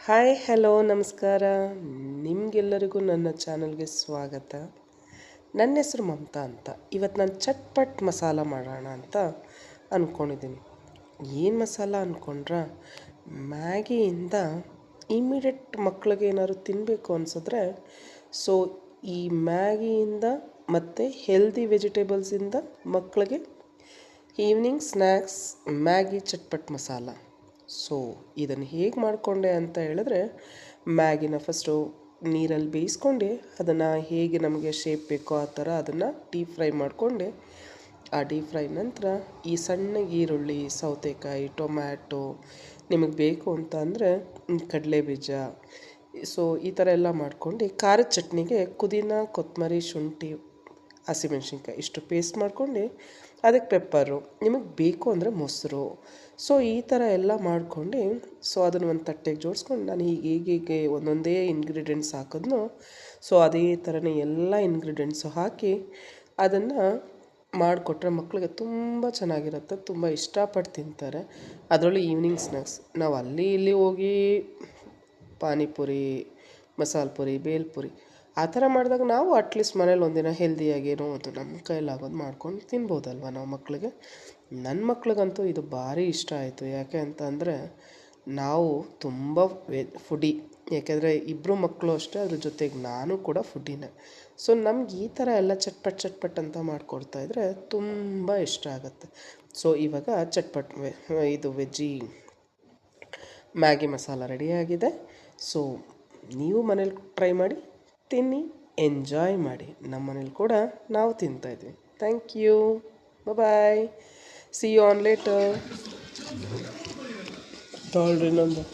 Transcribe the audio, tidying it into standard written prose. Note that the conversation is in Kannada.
ಹಾಯ್ ಹಲೋ ನಮಸ್ಕಾರ. ನಿಮಗೆಲ್ಲರಿಗೂ ನನ್ನ ಚಾನಲ್ಗೆ ಸ್ವಾಗತ. ನನ್ನ ಹೆಸರು ಮಮತಾ ಅಂತ. ಇವತ್ತು ನಾನು ಚಟ್ಪಟ್ ಮಸಾಲ ಮಾಡೋಣ ಅಂತ ಅಂದ್ಕೊಂಡಿದ್ದೀನಿ. ಏನು ಮಸಾಲ ಅಂದ್ಕೊಂಡ್ರೆ, ಮ್ಯಾಗಿಯಿಂದ ಇಮಿಡಿಯೇಟ್ ಮಕ್ಳಿಗೆ ಏನಾದ್ರು ತಿನ್ನಬೇಕು ಅನಿಸಿದ್ರೆ ಸೊ ಈ ಮ್ಯಾಗಿಯಿಂದ ಮತ್ತು ಹೆಲ್ದಿ ವೆಜಿಟೇಬಲ್ಸಿಂದ ಮಕ್ಕಳಿಗೆ ಈವ್ನಿಂಗ್ ಸ್ನ್ಯಾಕ್ಸ್ ಮ್ಯಾಗಿ ಚಟ್ಪಟ್ ಮಸಾಲ. ಸೊ ಇದನ್ನು ಹೇಗೆ ಮಾಡಿಕೊಂಡೆ ಅಂತ ಹೇಳಿದ್ರೆ, ಮ್ಯಾಗಿನ ಫಸ್ಟು ನೀರಲ್ಲಿ ಬೇಯಿಸ್ಕೊಂಡೆ, ಅದನ್ನು ಹೇಗೆ ನಮಗೆ ಶೇಪ್ ಬೇಕೋ ಆ ಥರ ಅದನ್ನು ಡೀಪ್ ಫ್ರೈ ಮಾಡಿಕೊಂಡೆ. ಆ ಡೀಪ್ ಫ್ರೈ ನಂತರ ಈ ಸಣ್ಣ ಈರುಳ್ಳಿ, ಸೌತೆಕಾಯಿ, ಟೊಮ್ಯಾಟೊ, ನಿಮಗೆ ಬೇಕು ಅಂತ ಅಂದರೆ ಕಡಲೆ ಬೀಜ, ಸೊ ಈ ಥರ ಎಲ್ಲ ಮಾಡ್ಕೊಂಡು ಖಾರದ ಚಟ್ನಿಗೆ ಪುದೀನ, ಕೊತ್ತಂಬರಿ, ಶುಂಠಿ, ಹಸಿಮೆಣ್ಸಿನ್ಕಾಯಿ ಇಷ್ಟು ಪೇಸ್ಟ್ ಮಾಡ್ಕೊಂಡು ಅದಕ್ಕೆ ಪೆಪ್ಪರು, ನಿಮಗೆ ಬೇಕು ಅಂದರೆ ಮೊಸರು, ಸೊ ಈ ಥರ ಎಲ್ಲ ಮಾಡ್ಕೊಂಡು ಸೊ ಅದನ್ನು ಒಂದು ತಟ್ಟೆಗೆ ಜೋಡಿಸ್ಕೊಂಡು ನಾನು ಹೀಗೆ ಒಂದೊಂದೇ ಇಂಗ್ರೀಡಿಯೆಂಟ್ಸ್ ಹಾಕಿದ್ನೋ ಸೊ ಅದೇ ಥರನೇ ಎಲ್ಲ ಇಂಗ್ರೀಡಿಯೆಂಟ್ಸು ಹಾಕಿ ಅದನ್ನು ಮಾಡಿಕೊಟ್ರೆ ಮಕ್ಕಳಿಗೆ ತುಂಬ ಚೆನ್ನಾಗಿರುತ್ತೆ, ತುಂಬ ಇಷ್ಟಪಟ್ಟು ತಿಂತಾರೆ. ಅದರಲ್ಲೂ ಈವ್ನಿಂಗ್ ಸ್ನ್ಯಾಕ್ಸ್. ನಾವು ಅಲ್ಲಿ ಇಲ್ಲಿ ಹೋಗಿ ಪಾನಿಪುರಿ, ಮಸಾಲೆ ಪುರಿ, ಬೇಲ್ಪುರಿ ಆ ಥರ ಮಾಡಿದಾಗ ನಾವು ಅಟ್ಲೀಸ್ಟ್ ಮನೇಲಿ ಒಂದಿನ ಹೆಲ್ದಿಯಾಗೇನೋ ಒಂದು ನಮ್ಮ ಕೈಲಾಗೋದು ಮಾಡ್ಕೊಂಡು ತಿನ್ಬೋದಲ್ವ ನಾವು ಮಕ್ಕಳಿಗೆ. ನನ್ನ ಮಕ್ಳಿಗಂತೂ ಇದು ಭಾರಿ ಇಷ್ಟ ಆಯಿತು. ಯಾಕೆ ಅಂತ ಅಂದರೆ ನಾವು ತುಂಬ ಫುಡಿ, ಯಾಕೆಂದರೆ ಇಬ್ಬರು ಮಕ್ಕಳು ಅಷ್ಟೇ, ಅದ್ರ ಜೊತೆಗೆ ನಾನು ಕೂಡ ಫುಡ್ಡಿನೇ. ಸೊ ನಮ್ಗೆ ಈ ಥರ ಎಲ್ಲ ಚಟ್ಪಟ್ ಅಂತ ಮಾಡಿಕೊಡ್ತಾಯಿದ್ರೆ ತುಂಬ ಇಷ್ಟ ಆಗುತ್ತೆ. ಸೊ ಇವಾಗ ಚಟ್ಪಟ್ ಇದು ವೆಜ್ಜಿ ಮ್ಯಾಗಿ ಮಸಾಲ ರೆಡಿಯಾಗಿದೆ. ಸೊ ನೀವು ಮನೇಲಿ ಟ್ರೈ ಮಾಡಿ, ತಿನ್ನಿ, ಎಂಜಾಯ್ ಮಾಡಿ. ನಮ್ಮ ಮನೇಲಿ ಕೂಡ ನಾವು ತಿಂತಾಯಿದ್ವಿ. Thank you, bye, see you on later. ತೊಗೊಳ್ರಿ ಇನ್ನೊಂದು.